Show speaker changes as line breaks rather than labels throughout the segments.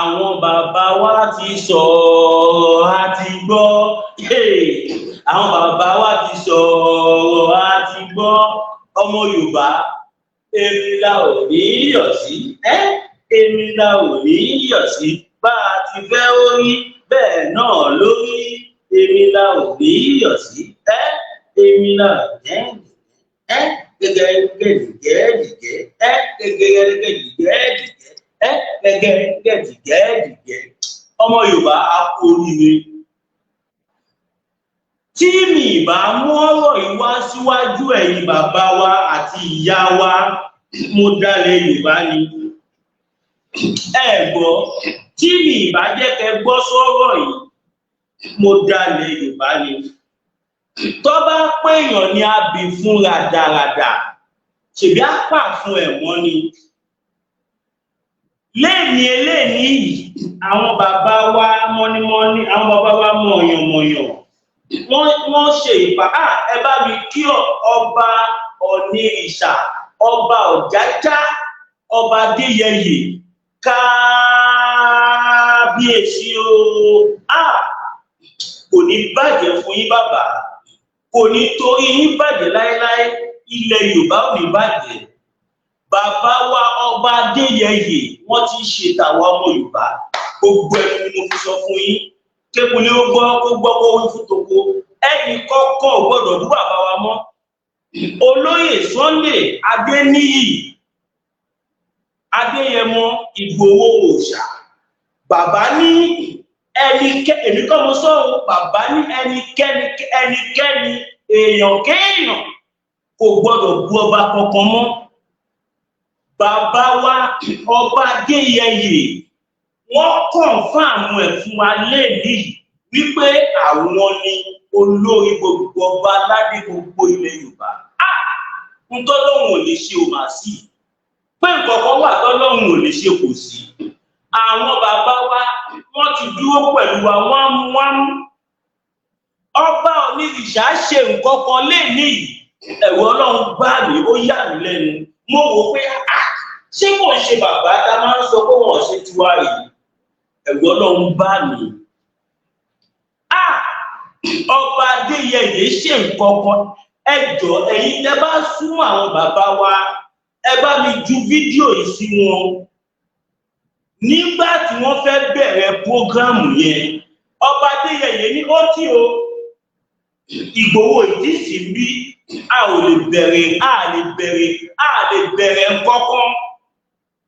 àwọn bàbá wa ti sọ̀rọ̀ a ti gbọ́ àwọn bàbá wa ti sọ̀rọ̀ a ti gbọ́ ọmọ Yorùbá èmi la ò ní yọ̀ sí èmi la ò ní yọ̀ sí bá a ti fẹ́ orí bẹ́ẹ̀ náà lórí èmi la ò ní yọ̀ sí èmi la ò jẹ́ gẹ́gẹ́ ọmọ Yorùbá a kú oríire tí mi bá mú ọ̀rọ̀ ìwá síwájú ẹ̀yin bàbá wa àti ìyá wa mo dalẹ̀ Yorùbá ni ẹ gbọ́ tí mi bá jẹ́ kẹ́ gbọ́ sọ̀rọ̀ yìí mo dalẹ̀ Yorùbá ni tó bá péyàn ní abì fún ràdàràdà ṣèbí apá fún ẹ̀wọ̀n ni lẹ́ni eléni yìí àwọn bàbá wa mọ́nímọ́ní àwọn bàbá wa mọ̀yànmọ̀yàn wọ́n ṣe ìpà ẹ bá mi kí ọba Ọ̀nìrìṣà ọba Ọ̀jájá ọba Adéyẹyè kábíyèsí o kò ní bàjẹ́ fún yín bàbá kò ní torí yín bàjẹ́ láéláé ilẹ̀ Yorùbá ò ní bàjẹ́ bàbá wa ọba Adéyẹyè wọ́n ti ṣe tàwọn ọmọ Yorùbá gbogbo ẹni ni mo fi sọ fún yín kékulé ó gbọ́ kó gbọ́ kó wí fún tòkó ẹnì kọ́kọ́ ò gbọ́dọ̀ bú bàbá wa mọ́ olóyè Sunday Adéníyì Adéyẹmọ Ìgbòho Òòṣà bàbá ní ẹnikẹ́ni èmi kọ́ mo sọ̀rọ̀ bàbá ní ẹnikẹ́ni èèyàn kéèyàn kò gbọ́dọ̀ bú ọba kankan mọ́ bàbá wa ọba Adéyẹyè wọ́n kọ̀ǹfàmù ẹ̀ fún wa lẹ́ẹ̀lì wípé àwọn ni olórí gbogbo ọba aládé gbogbo ilẹ̀ Yorùbá ń tọ́lọ́hun ò lè ṣe ò máa sí pé nǹkan kan wà tọ́lọ́hun ò lè ṣe kò sí àwọn bàbá wa wọ́n ti dúró pẹ̀lú wa wámúwámú ọba Ọ̀nìrìṣà ṣe nǹkan kan lẹ́ẹ̀lì ẹ̀rù Ọlọ́run bá mi ó yà mí lẹ́nu mo wò pé ṣé kò ń ṣe bàbá tá a máa ń sọ pé wọ́n ṣe tiwa yìí ẹ̀rù Ọlọ́run bá mi ọba Adéyẹyè ṣe nǹkan kan ẹ jọ̀ọ́ ẹ̀yin tẹ́ bá súnmọ́ àwọn bàbá wa ẹ bá mi ju fídíò yìí sí wọn nígbà tí wọ́n fẹ́ bẹ̀rẹ̀ prógrámù yẹn ọba Adéyẹyè ní ó tí o Ìgbòho ìdísì bí a lè bẹ̀rẹ̀ nǹkankan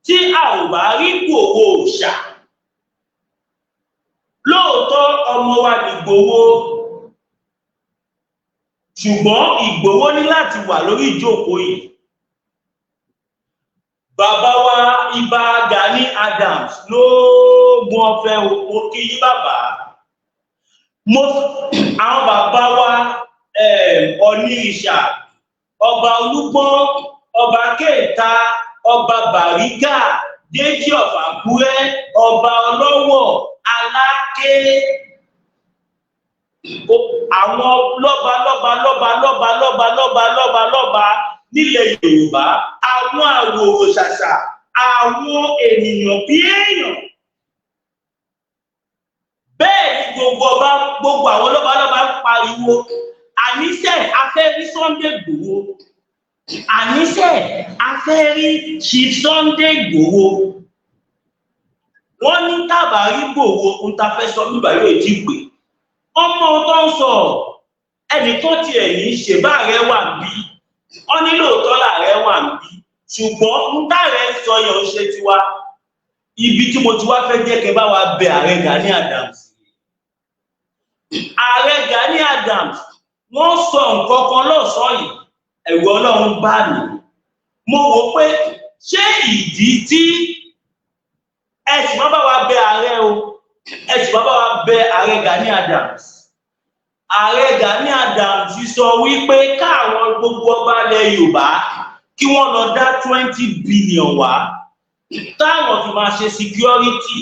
tí a ò bá rí Ìgbòho Òòṣà lóòótọ́ ọmọ wa ní Ìgbòho ṣùgbọ́n Ìgbòho ní láti wà lórí ìjókòó yìí bàbá wa Ìbà Gani Adams lóògùn ọ̀fẹ́ òkè yí bàbá àwọn bàbá wa Ọ̀nìrìṣà ọba Olúgbọ́n ọba Kéta ọba Bàrígà Déjì of Àkúrẹ́ ọba Ọlọ́wọ̀ Aláké àwọn lọ́ba nílẹ̀ Yorùbá àwọn àwòrò ṣàṣà àwọn ènìyàn bí èèyàn bẹ́ẹ̀ ni gbogbo àwọn lọ́ba ń pariwo àníṣe afẹ́rí Sunday Igboho àníṣe afẹ́rí Chief Sunday Igboho wọ́n ní tàbárí Igboho ń ta fẹ́ sọ nígbà yóò jí pé ọmọ tó ń sọ ẹnìkan tí ẹ̀yìn ṣe bá rẹ̀ wà bí wọ́n ní lóòótọ́ làárẹ̀ wà bí ṣùgbọ́n ń tààrẹ sọ yẹn ń ṣe tiwa ibi tí mo ti wá fẹ́ jẹ́ kẹ́ bá wa bẹ ààrẹ Gani Adams ààrẹ Gani Adams wọ́n sọ nǹkan kan lọ́sọ̀ọ́ yìí ẹ̀rù Ọlọ́run bá mi mo wò pé ṣé ìdí tí ẹ̀sìn má bá wa bẹ ààrẹ o ẹ̀sìn má bá wa bẹ ààrẹ Gani Adams ààrẹ Gani Adams sọ wípé káwọn gbogbo ọba ilẹ̀ Yorùbá kí wọ́n lọ dá 20 billion wá táwọn fi máa ṣe security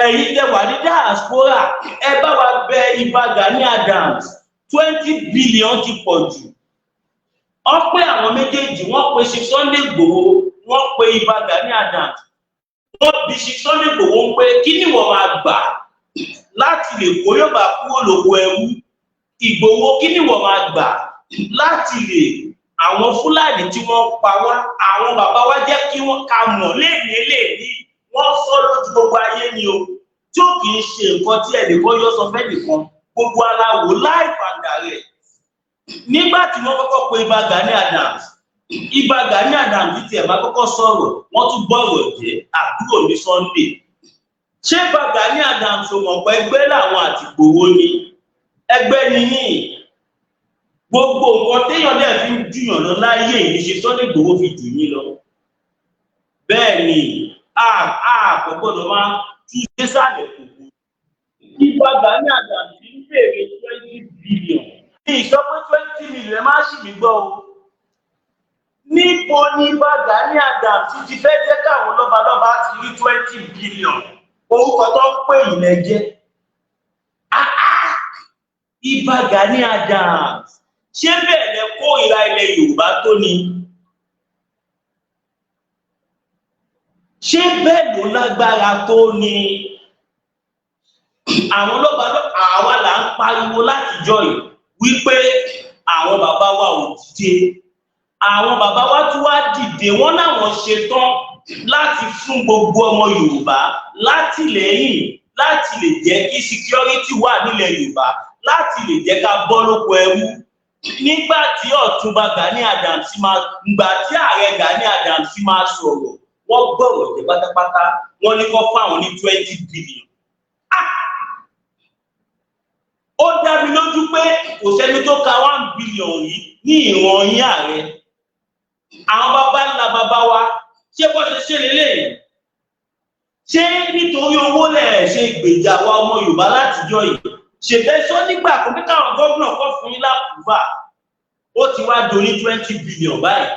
ẹ̀yin tẹ́ wà ní diaspora ẹ bá wa bẹ Ìbà Gani Adams 20 billion ti pọ̀ jù wọ́n pé àwọn méjèèjì wọ́n pe Chief Sunday Igboho wọ́n pe Ìbà Gani Adams wọ́n bí ṣe Sunday Igboho ń pé kí ni wọ́n máa gbà láti lè kó Yorùbá kúrò lóko ẹrú. Ìgbòho kí ni wọ́n máa gbà láti lè àwọn Fúlàní tí wọ́n pa wá, àwọn bàbá wa jẹ́ kí wọ́n ká mọ̀ léèní wọ́n sọ lójú gbogbo ayé ni o, tí ó kì í ṣe nǹkan tí ẹnìkan yọ sọ fẹ́ nìkan, gbogbo aláwo láì padà rẹ̀. Nígbà tí wọ́n kọ́kọ́ pe Ìbà Gani Adams tí ẹ̀ bá kọ́kọ́ sọ̀rọ̀, wọ́n tún gbọ́rọ̀ jẹ́ àbúrò ní Sunday. Ṣé Ìbà Gani Adams ò mọ̀ pé ẹgbẹ́ làwọn àti Ìgbòho ni? Ẹgbẹ́ ni yín. Gbogbo nǹkan téèyàn dẹ̀ fi ń jùyàn lọ láyé yìí ṣe Sunday Igboho fi jù yín lọ. Bẹ́ẹ̀ ni kò gbọ́dọ̀ máa tú désàlẹ̀ kòkó. Ìbà Gani Adams ń béèrè 20 billion. Ní ìsọpé 20 million má ṣì mí gbọ́ o. Níbo ni Ìbà Gani Adams ti fẹ́ jẹ́ káwọn lọ́balọ́ba ti rí 20 billion? Orúkọ tó ń pè yín lẹ́jẹ́. Ìbà Gani Adams ṣé bẹ́ẹ̀ lẹ kó ìra ilẹ̀ Yorùbá tó ni? Ṣé bẹ́ẹ̀ ló lágbára tó ni? Àwọn lọ́balọ́ba àwa là ń pariwo látijọ́ yìí wípé àwọn bàbá wa ò dìde. Àwọn bàbá wa tún wá dìde, wọ́n láwọn ṣetán láti fún gbogbo ọmọ Yorùbá látìlẹ́yìn láti lè jẹ́ kí security wà nílẹ̀ Yorùbá, láti lè jẹ́ ká bọ́ lóko ẹrú. Nígbà tí Ọ̀túnba Gani Adams nígbà tí Ààrẹ Gani Adams máa sọ̀rọ̀, wọ́n gbọ́rọ̀ jẹ́ pátápátá, wọ́n ní kó fáwọn ní 20 billion. Ó dá mi lójú pé kò sẹ́ni tó ka 1 billion yìí ní ìran yín Ààrẹ. Àwọn bàbá ńlá bàbá wa ṣé bó ṣe lélẹ́yìn? Ṣé nítorí owó lẹ̀ ṣe gbèjà wa ọmọ Yorùbá látijọ́ yìí? Ṣèbẹ́ sọ nígbà kan pé káwọn gómìnà kọ́ fún yín lápùbà, ó ti wá dorí 20 billion báyìí.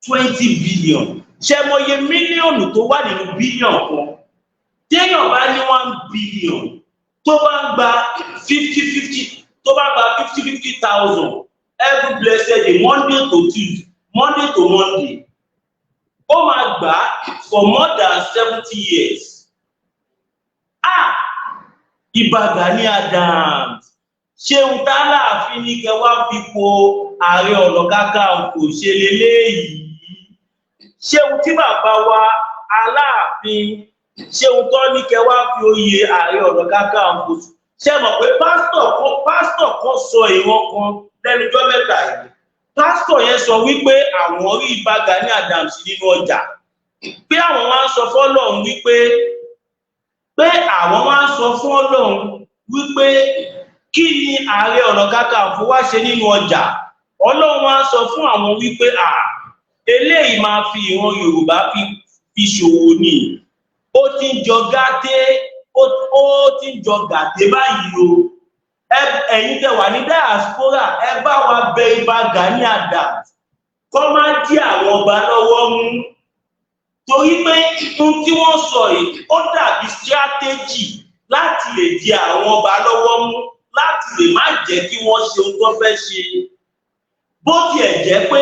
20 billion. Ṣé mọye mílíọ̀nù tó wà nínú bílíọ̀nù kan? Téèyàn bá ní 1 billion tó bá ń gba 50,000 every blessed day, Monday to Tuesday, Monday to Monday. Ó máa gbà for more than 70 years. Ìbà Gani Adams ṣeun tálàáfin ní kẹwàá fipò Ààrẹ Ọ̀nà Kakanfò ṣe leléyìí. Ṣeun tí bàbá wa Aláàfin ṣeun tó ní kẹwàá fi oyè Ààrẹ Ọ̀nà Kakanfò. Ṣé mọ̀ pé pásítọ̀ kan sọ ìwọ̀n kan lẹ́nujọ́ mẹ́ta yìí? Pásítọ̀ yẹn sọ wípé àwọn rí Ìbà Gani Adams nínú ọjà, pé àwọn wá ń sọ fọ́lọ́run wípé àwọn wá ń sọ fún Ọlọ́run wípé kí ni Ààrẹ Ọ̀nà Kakanfò wá ṣe nínú ọjà. Ọlọ́run wá ń sọ fún àwọn wípé eléyìí máa fi ìran Yorùbá fi ṣòwò ni. Ó ti ń jọ gàté báyìí o. Ẹ̀yin tẹ́ wà ní diaspora, ẹ bá wa bẹ Ìbà Gani Adams kó má dí àwọn ọba lọ́wọ́ mú. Torí pé ohun tí wọ́n sọ yìí ó dàbí strategy láti lè di àwọn ọba lọ́wọ́ mú, láti lè má jẹ́ kí wọ́n ṣe ohun tó fẹ́ ṣe. Bó tiẹ̀ jẹ́ pé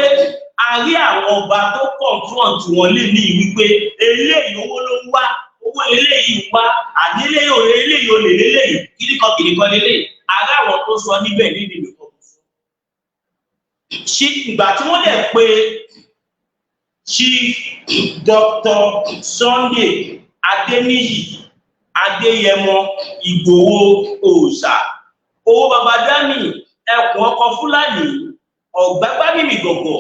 a rí àwọn ọba tó confront wọn lè ní wípé eléyìí owó ló ń wá, owó eléyìí ń wá, àní eléyìí olè léléyìí, kìnnìkan léléyìí. Ará àwọn tó sọ níbẹ̀ nínú ìlú. Ṣé ìgbà tí wọ́n dẹ̀ pé Chief Dr. Sunday Adeniyi Adéyẹmọ Ìgbòho Òòṣà, owó baba Dami, ẹkùn ọkọ Fúlàní, ọ̀gbágbábìmì gọ̀gọ̀,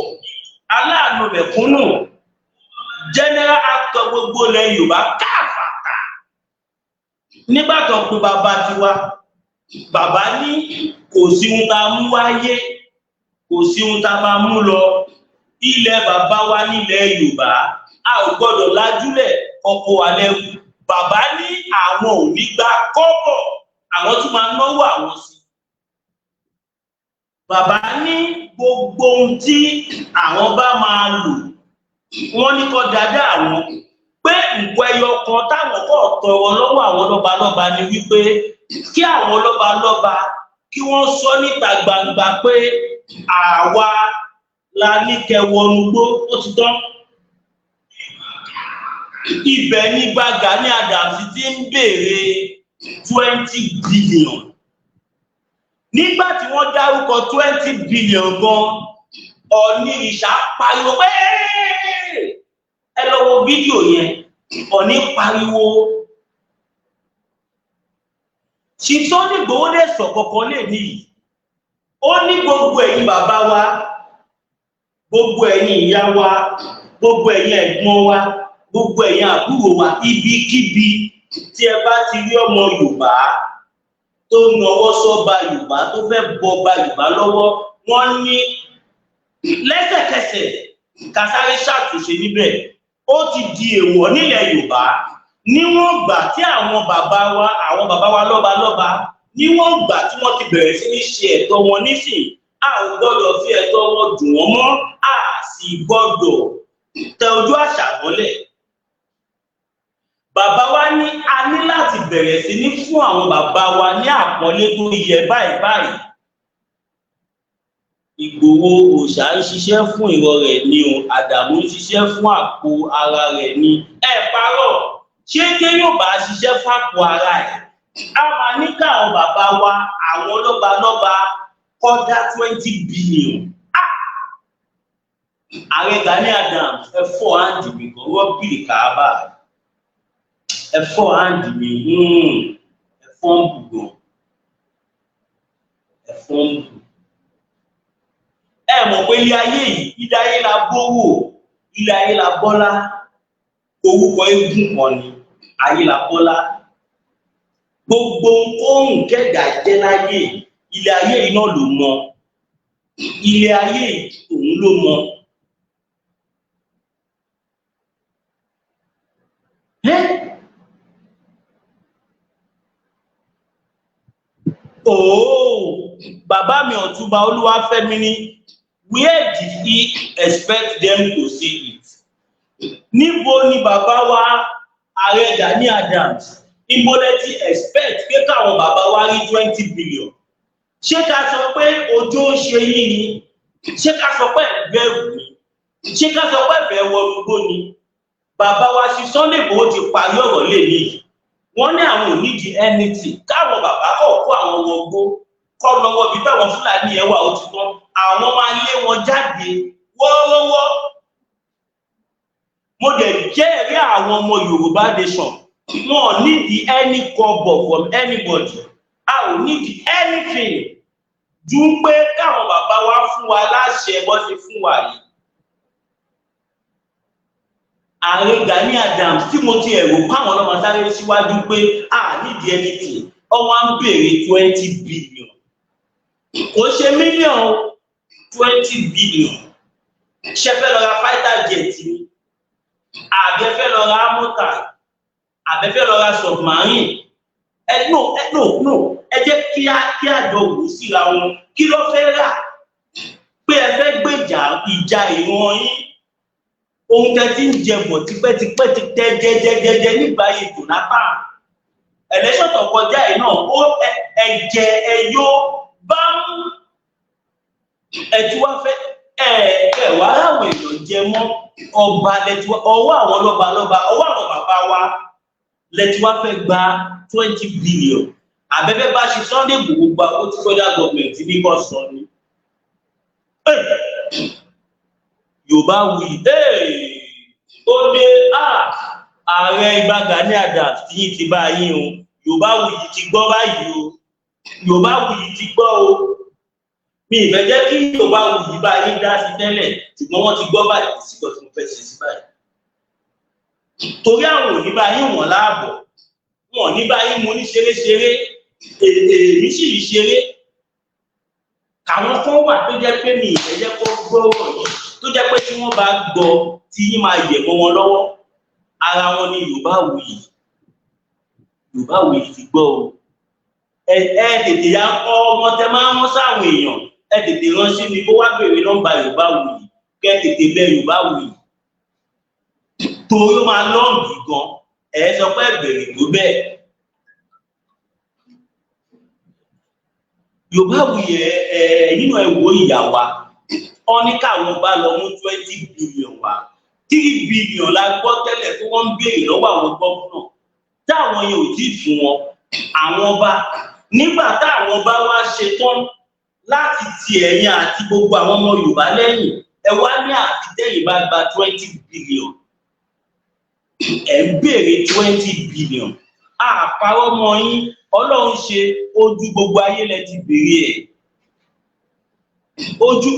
aláàánú mẹ̀kúnnù, general actor gbogbo ilẹ̀ Yorùbá káfàtà. Nígbà tó pé bàbá tiwa, bàbá ní kò sí ohun tá a mú wáyé, kò sí ohun tá a máa mú lọ. Ilẹ̀ bàbá wa nílẹ̀ Yorùbá, a ò gbọ́dọ̀ lájúlẹ̀ ọkọ̀ wa lẹ́rú. Bàbá ní àwọn ò ní gba kọ́bọ̀, àwọn tún máa náwó àwọn sí. Bàbá ní gbogbo ohun tí àwọn bá máa lò, wọ́n ní kó dáadáa àwọn pé nǹkan ẹyọ kan táwọn kò tọrọ lọ́wọ́ àwọn lọ́balọ́ba ni wípé kí àwọn lọ́balọ́ba kí wọ́n sọ níta gbangba pé àwa la ní kẹwọnugbó ó ti tán. ibẹ̀ ní Gani Adams ti ń béèrè 20 billion. Nígbà tí wọ́n dárúkọ 20 billion gan, Ọọ̀ni ìṣá pariwo pé ẹ lọ wo fídíò yẹn, Ọọ̀ni pariwo. Sunday Igboho lè sọ kankan lè ní yìí. Ó ní gbogbo ẹ̀yin bàbá wa, gbogbo ẹ̀yin ìyá wa, gbogbo ẹ̀yin ẹ̀gbọ́n wa, gbogbo ẹ̀yin àbúrò wa, ibikíbi tí ẹ bá ti rí ọmọ Yorùbá tó nawọ́ sọ́ba Yorùbá tó fẹ́ bọba Yorùbá lọ́wọ́, wọ́n ní lẹ́sẹ̀kẹsẹ̀ kásáré ṣàtúnṣe níbẹ̀. Ó ti di èèwọ̀ nílẹ̀ Yorùbá níwọ̀n gbà tí àwọn bàbá wa lọ́ba níwọ̀n gbà tí wọ́n ti bẹ̀rẹ̀ sí ní ṣe ẹ̀tọ́ wọn nísìn. A ò gbọ́dọ̀ fi ẹ̀tọ́ wọn dùn wọ́n mọ́, a sì gbọ́dọ̀ tẹ ojú àṣà mọ́lẹ̀. Bàbá wa ní a ní láti bẹ̀rẹ̀ sí ní fún àwọn bàbá wa ní àpọ́nlé tó yẹ báyìí. Ìgbòho òòṣà ń ṣiṣẹ́ fún ìrọ̀ rẹ̀ ni o, Àdàmú ń ṣiṣẹ́ fún àpò ara rẹ̀ ni. Ẹ parọ́, ṣé ké yóò bá ṣiṣẹ́ fún àpò ara ẹ̀? A máa ní káwọn bàbá wa, àwọn lọ́ba kọ́dá 20 billion. Ààrẹ Gani Adams ẹ fọ́ àǹdì mi kan, rọ́bìrì kàábà. Ẹ fọ́ àǹdì mi, ẹ fọ́ ń bù gan. Ẹ fọ́ ń bù. Ẹ mọ̀ pé ilé ayé yìí, ilé ayé la bówó, ilé ayé la bọ́lá. Orúkọ eégún kan ni, ayé la bọ́lá. Gbogbo ohun kẹ́dà jẹ́ láyé, ilé ayé yìí náà ló mọ̀. Ilé ayé òun ló mọ̀. Bàbá mi Ọ̀túnba Olúwafẹ́mi ní, where did he expect them to see it? Níbo ni bàbá wa Ààrẹ Gani Adams, níbo lẹ ti expect pé káwọn bàbá wa rí 20 billion? Ṣé ká sọ pé ojú ń ṣe yín ni? Ṣé ká sọ pé ẹ̀bẹ̀rù ni? Ṣé ká sọ pé ẹ̀bẹ̀ wọlúgbó ni? Bàbá wa sí Sunday Igboho ti parí ọ̀rọ̀ lè ní. Wọ́n ní àwọn ò nídìí anything. Káwọn bàbá kọ̀ kó àwọn wọgbó kọ́ lọ́wọ́ bí táwọn Fúlàní ẹ̀ wà ó ti tán. Àwọn máa lé wọn jáde wọ́ọ́rọ́wọ́. Mo dẹ̀ jẹ́rìí àwọn ọmọ Yorùbá nation. Wọn ò nídìí any kobo from anybody. A ò nídìí anything. Ju pé káwọn bàbá wa fún wa láṣẹ bó ṣe fún wa yìí. Ààrẹ Gani Adams tí mo ti ẹ̀rù káwọn ọlọ́mọ sáré síwájú pé a nídìí anything. Ọwọ́ ń béèrè 20 billion. Kò ṣe mílíọ̀nù 20 billion. Ṣé fẹ́ lọ ra fighter jet ni? Àbẹ́ fẹ́ lọ ra mọ́tà? Àbẹ́ fẹ́ lọ ra submarine? No. Ẹ jẹ́ kí àjọ wò síra wọn. Kí ló fẹ́ rà? Pé ẹ fẹ́ gbèjà ìjà ìran yín. Ohun tẹ́ ti ń jẹ bọ̀ tipẹ́tipẹ́ ti tẹ́ jẹjẹjẹjẹ nígbà ètò lápá. Election tó kọjá yìí náà ó ẹ̀jẹ̀ ẹ̀yọ́ bá mú. Ẹ̀tú wá fẹ́ wá ráwọ̀ èèyàn jẹ mọ́ ọba lẹ́tú ọwọ́ àwọn lọ́ba ọwọ́ àwọn bàbá wa lẹ́tú wá fẹ́ gba 20 billion. Àbẹ́fẹ́ bá ṣe Sunday Igboho gba ó ti federal government ní kò sọ ni. Yorùbáwùyí ó dé ààrẹ Ìbà Gani Adams tí yìí ti bá yín o. Yorùbáwùyí ti gbọ́ báyìí o. Yorùbáwùyí ti gbọ́ o. Mi ìfẹ́ jẹ́ kí Yorùbáwùyí bá yín dá sí tẹ́lẹ̀ ṣùgbọ́n wọ́n ti gbọ́ báyìí kò sí kọ́ tí mo fẹ́ ṣe sí báyìí. Torí àwọn ò ní bá yín wọ̀n láàbọ̀, wọn ò ní bá yín mo ní ṣeré èmi sì rí ṣeré. Àwọn kan wà tó jẹ́ pé mi ìfẹ́ jẹ́ kó gbọ́rọ̀ yìí tó jẹ́ pé tí wọ́n bá gbọ́ tí yín máa yẹ̀ mọ́ wọn lọ́wọ́. Ara wọn ni Yorùbáwùyí ti gbọ́ o. Tètè ya ọmọ tẹ máa ń mọ́ sáwọn èèyàn, tètè ránṣẹ́ mi kó wá béèrè nọ́mbà Yorùbáwùyí kẹ́ tètè bẹ Yorùbáwùyí. Torí ó máa lọ́ọ̀gì gan, sọ pé bẹ̀rẹ̀ tó bẹ́ẹ̀. Yorùbáwùyí nínú ẹ̀wọ̀ ìyá wa, wọ́n ní káwọn bá lọ mú 20 billion wá. 3 billion la gbọ́ tẹ́lẹ̀ tí wọ́n ń béèrè lọ́wọ́ àwọn gómìnà táwọn yẹn ò tí ì fún wọn àwọn ọba nígbà táwọn ọba wá ṣetán láti ti ẹ̀yìn àti gbogbo àwọn ọmọ Yorùbá lẹ́yìn ẹ wá ní àfitẹ́yìn bá gba 20 billion ẹ̀ ń béèrè 20 billion àpárọ̀ mọ́ yín Ọlọ́run ṣe ojú gbogbo ayé lẹ ti béèrè ẹ̀ ojú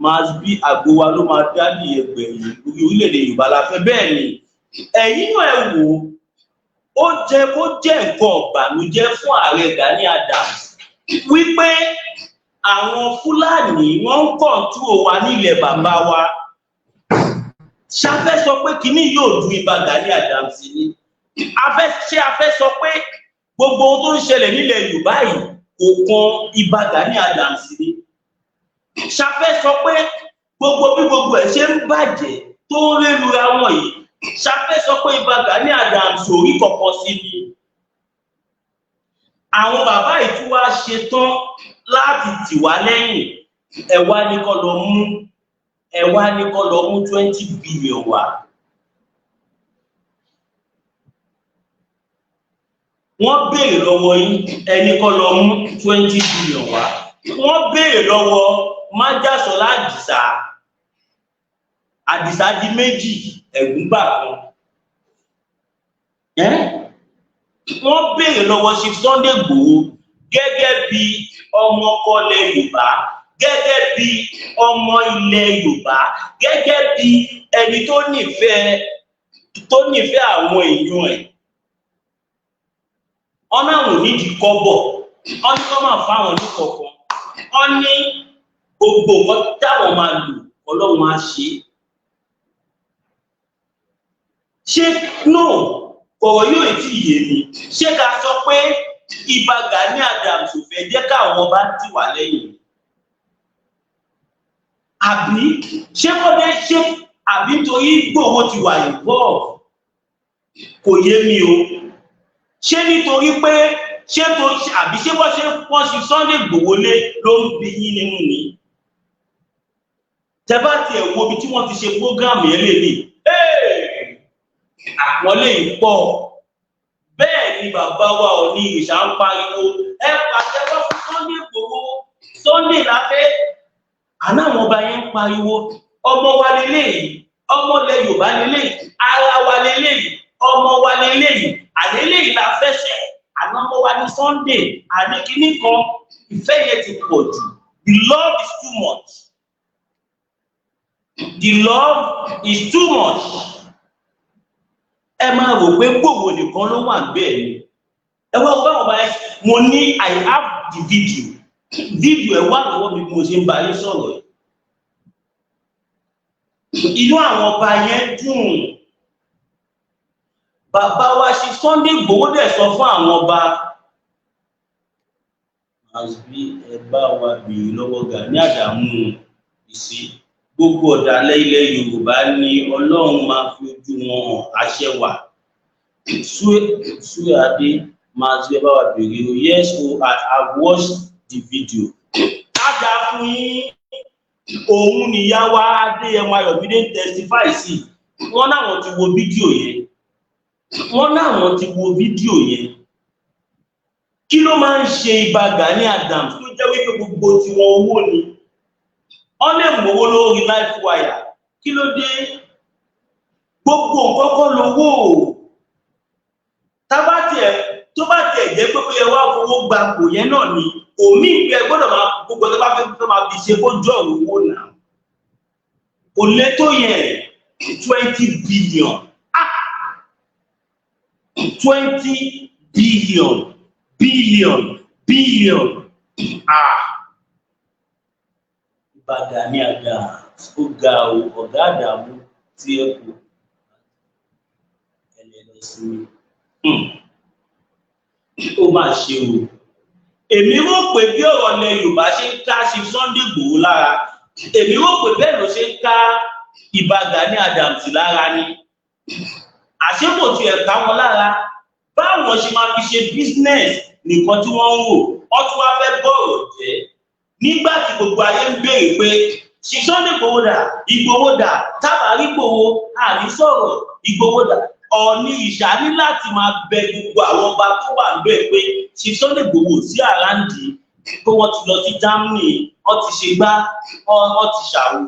must be àgbo wa ló máa dá ní ẹgbẹ̀rún orí orílẹ̀-èdè Yorùbá la fẹ́ bẹ́ẹ̀ ni ẹ̀yin náà ẹ wò ó jẹ́ kó jẹ́ nǹkan ọ̀bànújẹ́ fún Ààrẹ Gani Adams wípé àwọn Fúlàní wọ́n ń kọ̀ǹtúrò wa nílẹ̀ bàbá wa ṣáfẹ́ sọ pé kíní yóò du Ìbà Gani Adams ni a fẹ́ sọ pé gbogbo ohun tó ń ṣẹlẹ̀ nílẹ̀ Yorùbá yìí kò kan Ìbà Gani Adams ni ṣáfẹ́ sọ pé gbogbo bí gbogbo ẹ̀ ṣe ń bàjẹ́ tó ń rélura wọn yìí ṣáfẹ́ sọ pé Ìbà Gani Adams orí kọ̀ọ̀kan sí ni àwọn bàbá yìí tí wàá ṣetán láti tì wá lẹ́yìn ẹ wá ní kó lọ mú 20 billion wá wọ́n béèrè lọ́wọ́ yín ẹni kó lọ mú 20 billion wá wọ́n béèrè lọ́wọ́ Májàsọ́lá Àdìsá di méjì ẹ̀gúngbà kan wọ́n béèrè lọ́wọ́ Chief Sunday Igboho gẹ́gẹ́ bí ọmọ kọlẹ̀ Yorùbá gẹ́gẹ́ bí ọmọ ilẹ̀ Yorùbá gẹ́gẹ́ bí ẹni tó nífẹ̀ẹ́ àwọn èèyàn ẹ̀ ọ̀nà àwọn onídìí kọ́bọ̀ wọ́n ní kọ́ máa fáwọn ní kọ̀ọ̀kan wọ́n ní gbogbo nǹkan táwọn máa lò Ọlọ́run á ṣe no ọ̀rọ̀ yóò tí yé mi ṣé ká sọ pé Ìbà Gani Adams ò fẹ́ jẹ́ káwọn bá tì wá lẹ́yìn àbí ṣé kọ́dé ṣé àbí torí Ìgbòho ti wà involve kò yé mi o ṣé nítorí pé àbí ṣé wọ́n ṣe Sunday Igboho lé ló ń bí yín nínú ni tẹ́bá tiẹ̀ wo ibi tí wọ́n ti ṣe program yẹn lè ní àpọ́nlé pọ̀ bẹ́ẹ̀ ni bàbá wa ò ní ìṣà ń pariwo ẹ pàṣẹ wọ́n fún Sunday Igboho Sunday láfẹ́ àná àwọn ọba yẹn ń pariwo ọmọ wa lélẹ́yìí ọmọ ilẹ̀ Yorùbá lélẹ́yìí ara wa lélẹ́yìí ọmọ wa lélẹ́yìí àlélẹ́yìí la fẹ́ṣẹ̀ àná ọmọ wa ní Sunday àdékíní kan ìfẹ́ yẹn ti pọ̀ jù the love is too much the love is too much ẹ máa rò pé gbogbo nìkan ló wà bẹ́ẹ̀ ni ẹ wá ọgbà ọba ẹ mo ní I have the video ẹ wá lọ́wọ́ mi bí mo ṣe ń bá yín sọ̀rọ̀ inú àwọn ọba yẹn dùn bàbá wa ṣe Sunday Igboho dẹ̀ sọ fún àwọn ọba àbí ẹ bá wa béèrè lọ́wọ́ Gani Adams ìsí gbogbo ọ̀dàlẹ̀ ilẹ̀ Yorùbá ni Ọlọ́run máa fi ojú wọn hàn àṣẹ wà Súwé Adé máa ti bá wa béèrè o yes o I have watched the video kájà fún yín òun nìyá wa Adéyẹmọ Ayọ̀mídé testify sí wọ́n náwọn ti wo fídíò yẹn kí ló máa ń ṣe Ìbà Gani Adams tó jẹ́ wípé gbogbo tiwọn owó ni wọ́n lè mọ̀wó lórí life wire kí ló dé gbogbo nǹkan kọ́ lówó tó bá tiẹ̀ jẹ́ pé ó yẹ wá fowó gba kò yẹn náà ni òmí ìgbẹ́ gbọ́dọ̀ máa gbogbo tó bá fẹ́ máa fi ṣe kó jọ owó náà kò lè tó yẹn 20 billion 20 billion Ìbà Gani Adams ó ga ọ̀gá àdàmú tí ẹ kò ẹlẹ́lẹ́sí ó máa ṣe o èmi rò pé bí ọ̀rọ̀ ilẹ̀ Yorùbá ṣe ń ká sí Sunday Igboho lára èmi rò pé bẹ́ẹ̀ ló ṣe ń ká Ìbà Gani Adams lára ni àṣepò tí ẹ̀ ká wọn lára báwọn ṣe máa fi ṣe business nìkan tí wọ́n ń wò wọ́n tún wá fẹ́ bọ̀rọ̀ jẹ́ nígbà tí gbogbo ayé ń béèrè pé Sunday Igboho dà, Igboho dà, tábàárí Igboho àní sọ̀rọ̀ Igboho dà. Ọ̀ọ̀ni Ìṣà ní láti máa bẹ gbogbo àwọn ọba tó wà níbẹ̀ pé Sunday Igboho sí àráǹdì pé wọ́n ti lọ sí Germany, wọ́n ti ṣe gbá, wọ́n ti ṣàwò.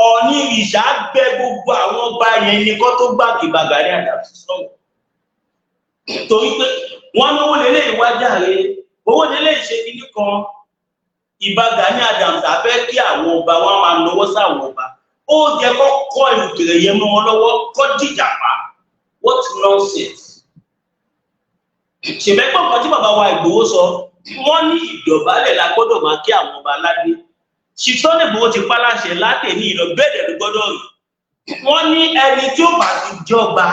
Ọ̀ọ̀ni Ìṣà bẹ gbogbo àwọn ọba yẹn ní kó tó gbàgbé Gani Adams sọ̀rọ̀. Torí pé wọ́n lówó lélẹ̀ ìwájà rẹ̀, owó lélẹ̀ ìṣe kìíní kan. Ìbá Gani Adams àfẹ́ kí àwọn ọba wọn máa lọ́wọ́ sáwọn ọba. Ó jẹ́ kó kọ́ ìrùkèrè yẹn mọ́ wọn lọ́wọ́, kó dìjà pa. What nonsense. Ṣèbẹ́gbọ̀n kan tí bàbá wa Ìgbòho sọ, wọ́n ní ìdọ̀bálẹ̀ la gbọ́dọ̀ máa kí àwọn ọba aládé. Sunday Igboho ti paláṣẹ látẹ̀ ní ìlọ bẹ́ẹ̀ ló gbọ́dọ̀ rí. Wọ́n ní ẹni tí ó bá ti jọba,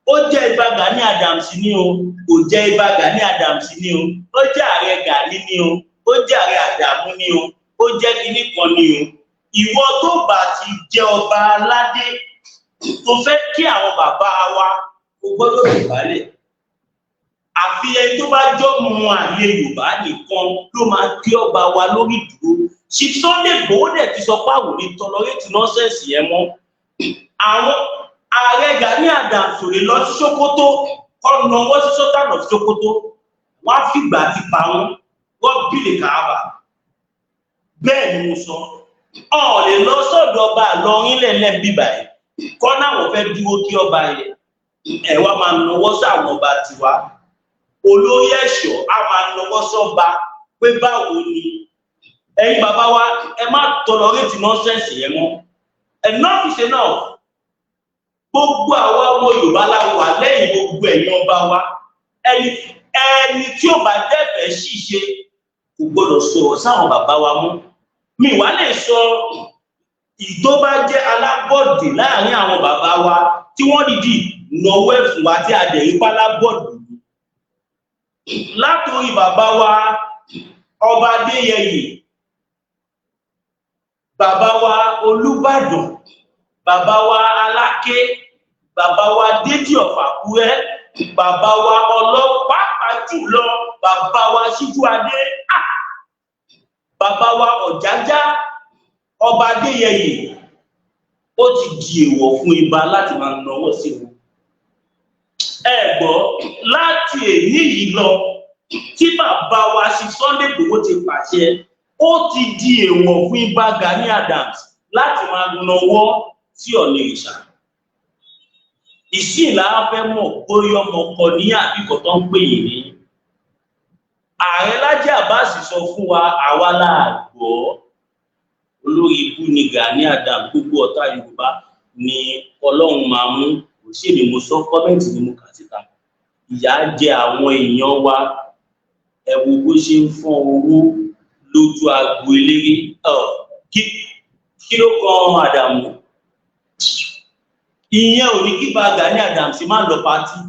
ó jẹ́ Ìbá Gani Adams ní o, kò jẹ́ Ìbá Gani Adams ní o, ó jẹ́ Ààrẹ Gani ní o, ó jẹ́ Ààrẹ Àdàmú ní o, ó jẹ́ kinní kan ní o. Ìwọ tó bá ti jẹ́ ọba aládé tó fẹ́ kí àwọn bàbá wa kò gbọ́dọ̀ dọ̀bálẹ̀. Àfi ẹni tó bá jọ́mọ àlè Yorùbá nìkan ló máa kí ọba wa lórí dúró. Sunday Igboho dẹ̀ ti sọ pé àwọn ò ní tọlọrétì nọ́sẹ̀sì yẹn mọ́. Àwọn Ààrẹ Gani Adams ò lè lọ sí Sokoto kọ́ nọwọ́ sí sọ́tànà Sokoto. Wọ́n á fìgbà ti pa wọ́n bílẹ̀ káàbà. Bẹ́ẹ̀ ni mo sọ. Ọ̀ lè lọ sọ́dọ̀ ọba Ìlọrin lẹ́lẹ́ bíbà yìí. Kọ́ náà wọ́n fẹ́ dúró kí ọba yẹn. Ẹ wá máa nọwọ́ sáwọn ọba tiwa. Olórí ẹ̀ṣọ́ á máa nọwọ́ sọ́ba pé báwo ni. Ẹ̀yin bàbá wa ẹ má tọlọrétì nọ́sẹ̀sì yẹn mọ́. Enough is enough. Gbogbo àwa ọmọ Yorùbá la wà lẹ́yìn gbogbo ẹ̀yin ọba wa. Ẹni tí ó bá dẹ́fẹ̀ẹ́ ṣìṣe kò gbọdọ̀ sọ̀rọ̀ sáwọn bàbá wa mú. Mi wá lè sọ ìtó bá jẹ́ alábọ̀dé láàrin àwọn bàbá wa tí wọ́n dìdì náwó ẹ̀fún wa tí a dẹ̀ rí pálábọ̀dé. Látòrí bàbá wa ọba Adéyẹyè, bàbá wa Olúbàdàn, bàbá wa Aláké, bàbá wa Déjì of Àkúrẹ́, bàbá wa ọlọ́pàá jùlọ bàbá wa Síjúadé, bàbá wa Ọ̀jájá, ọba Adéyẹyè. Ó ti di èèwọ̀ fún Ìbà láti máa náwó sí wọn. Ẹ gbọ́, láti èyí yìí lọ tí bàbá wa Sunday Igboho ti pàṣẹ, ó ti di èèwọ̀ fún Ìbà Gani Adams láti máa náwó sí Ọ̀ọ̀ni Ìṣà. Ìsìnlá fẹ́ mọ̀ bóyá ọmọ kan ní àbíkọ̀ tó ń pè yìí ní. Ààrẹ Lájí Abbas sọ fún wa, àwa láàgbọ́. Olórí ibú ni Gani Adams, gbogbo ọ̀tá Yorùbá ni Ọlọ́run máa mú. Kò sí èmi mo sọ, kọ́mẹ́ǹtì ni mo kà síta. Ìyà jẹ àwọn èèyàn wa. Ẹ wo bó ṣe ń fọ́n owó lójú agbo eléré. Kí ló kan Àdàmú? Ìyẹn ò ní kí bá Gani Adams má lọ pátì.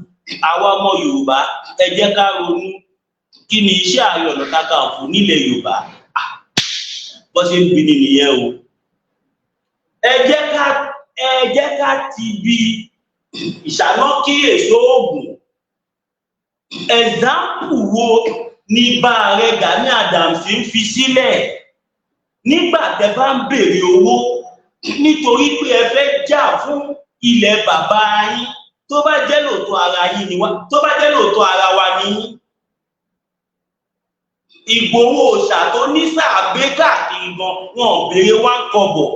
Àwa ọmọ Yorùbá ẹ jẹ́ ká ronú. Kí ni iṣẹ́ Ààrẹ Ọ̀nà Kakanfò nílẹ̀ Yorùbá? Bó ṣe ń bi ni nìyẹn o. Ẹ jẹ́ ká ti bi ìṣáná kí èso oògùn. Ẹ̀dáǹpù wo ni bá Ààrẹ Gani Adams ń fi sílẹ̀ nígbà tẹ́ bá ń béèrè owó nítorí pé ẹ fẹ́ jà fún ilẹ̀ bàbá yín? Tó bá jẹ́ lóòótọ́ ara yín ni wá, tó bá jẹ́ lóòótọ́ ara wa ni yín. Ìgbòho òòṣà tó ní sàgbé káàkiri gan, wọn ò béèrè wá ń kọ́bọ̀.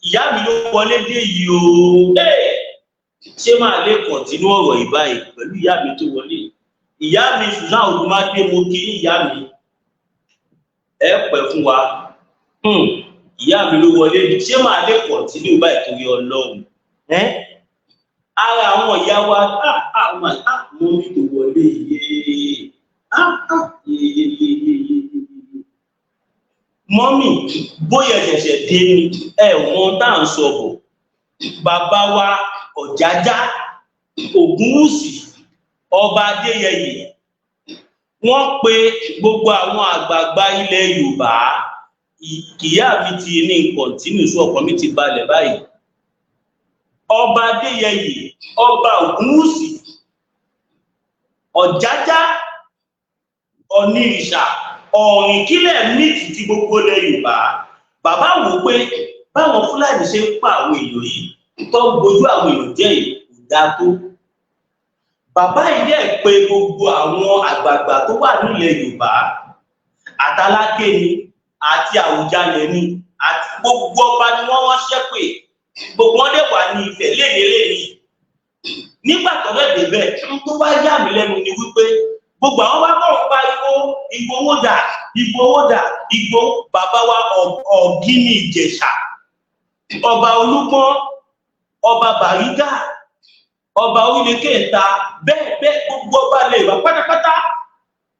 Ìyá mi ló wọlé dé yìí o. Ṣé máa lè kọ̀ntínú ọ̀rọ̀ ìbáyìí pẹ̀lú ìyá mi tó wọlé? Ìyá mi Susan Olúmágbé, mo kí ìyá mi. Ẹ pẹ́ fún wa. Ìyá mi ló wọlé dé. Ṣé máa lè kọ̀ntínú báyìí torí Ọlọ́run? Ara àwọn ìyá wa, mo ní tó wọlé yìí. Mọ́mì, bóyá ṣẹ̀ṣẹ̀ dé ni wọ́n tá à ń sọ bọ̀. Bàbá wa Ọ̀jájá, Ògúnwùsì, ọba Adéyẹyè, wọ́n pe gbogbo àwọn àgbààgbà ilẹ̀ Yorùbá. Ìyá mi ti ní kọ̀ntínú sí ọkọ̀ mi ti balẹ̀ báyìí. Ọba Adéyẹyè, ọba Ògúnwùsì, Ọ̀jájá, Ọ̀ọ̀ni Ìṣà, Ọ̀rìnkílẹ̀ mìtì ti gbogbo ilẹ̀ Yorùbá. bàbá wò pé báwọn Fúlàní ṣe ń pa àwọn èèyàn yìí tó ń bojú àwọn èèyàn jẹ́ yìí kò dáa tó. Bàbá yìí dẹ̀ pé gbogbo àwọn àgbààgbà tó wà nílẹ̀ Yorùbá àtàlákè ni àti Àwùjalẹ̀ ni àti gbogbo ọba ni wọ́n ránṣẹ́ pé gbogbo wọn dẹ̀ wà ní Ifẹ̀ lénìí. Nígbà tó lè débẹ̀ tó wá yà mí lẹ́nu ni wípé gbogbo àwọn bá bọ̀ pa Ìgbòho dà Ìgbòho bàbá wa Ọ̀gíní Ìjẹ̀ṣà, ọba Olúgbọ́n, ọba Bàrígà, ọba Orílẹ̀ Kẹta, bẹ́ẹ̀ gbogbo ọba lè wá pátápátá,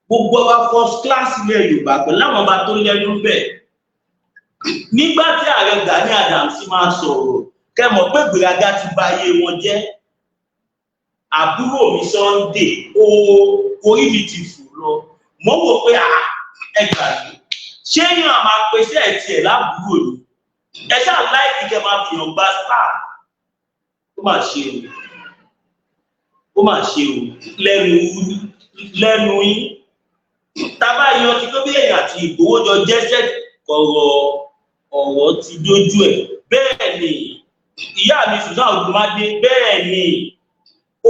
gbogbo ọba first class ilẹ̀ Yorùbá pẹ̀lú àwọn ọba tó lẹ́nu bẹ́ẹ̀. Nígbà tí Ààrẹ Gani Adams máa sọ̀rọ̀ kẹ́mọ̀ pé gbèrágá ti bà ayé wọn jẹ́. Àbúrò mi Sunday orí mi ti fò lọ. Mo wò pé ẹgbà yìí ṣé yàn á máa pèsè ẹ̀tì ẹ̀ lábúrò ni. Ẹ ṣáà láìpẹ́ kẹ́ máa fi hàn gba star. Ó mà ṣe o lẹ́nu yín. Tábà yan ti tó bí èèyàn àti Ìgbòho jọ jẹ́sẹ̀ ọ̀rọ̀ ti dójú ẹ̀. Bẹ́ẹ̀ ni ìyá mi Susan Odùmadé, bẹ́ẹ̀ ni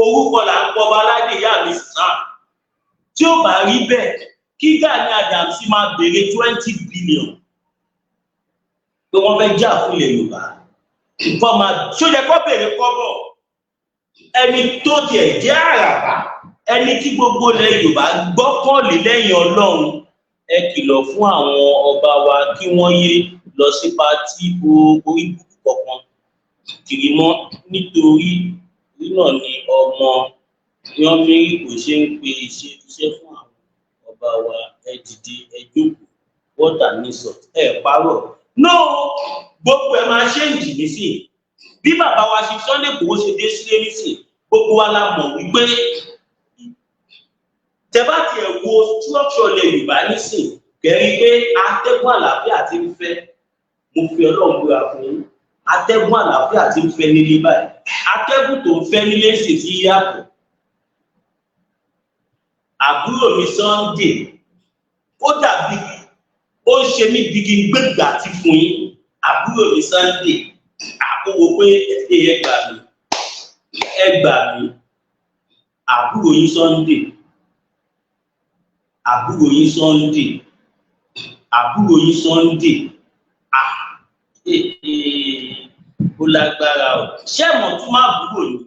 orúkọ là ń pọ̀ bá aládé ìyá mi Susan. Tí ó bá rí bẹ́ẹ̀ kí Gani Adams máa béèrè 20 billion pé wọ́n fẹ́ jà fún ilẹ̀ Yorùbá. Nǹkan máa ṣó yẹ kó béèrè kọ́bọ̀. Ẹni tó tiẹ̀ jẹ́ àràbà, ẹni tí gbogbo ilẹ̀ Yorùbá gbọ́kànlé lẹ́yìn Ọlọ́run, ẹ kìlọ̀ fún àwọn ọba wa kí wọ́n yé lọ sí pátì orí burúkú kankan kiri mọ́, nítorí náà ni ọmọ Yanmiri kò ṣe ń pe iṣẹ́ fún àwọn ọba wa. Ẹ dìde ẹ jókòó wọ́tà ní sọ ẹ parọ́. No, gbogbo ẹ máa ṣe ń jì nísìn. Bí bàbá wa ṣe Sunday Igboho ṣe dé sílé nísìn, gbogbo wa la mọ̀ wípé tẹ bá tiẹ̀ wo structure ilẹ̀ Yorùbá nísìn kẹ́rí pé atẹ́gùn àlàáfíà ti ń fẹ́. Mo fi Ọlọ́run gbéra fún yín. Atẹ́gùn àlàáfíà ti ń fẹ́ nílé báyìí. Atẹ́gùn tó ń fẹ́ nílé sì ti yàtọ̀. Àbúrò mi Sunday ó dàbí ó ń ṣe mí bí kí n gbégbá ti fún yín. Àbúrò mi Sunday àkówó pé ẹ gbà mí. Àbúrò yín Sunday ó lágbára o. Ṣé mọ̀ tún máa búrò ni?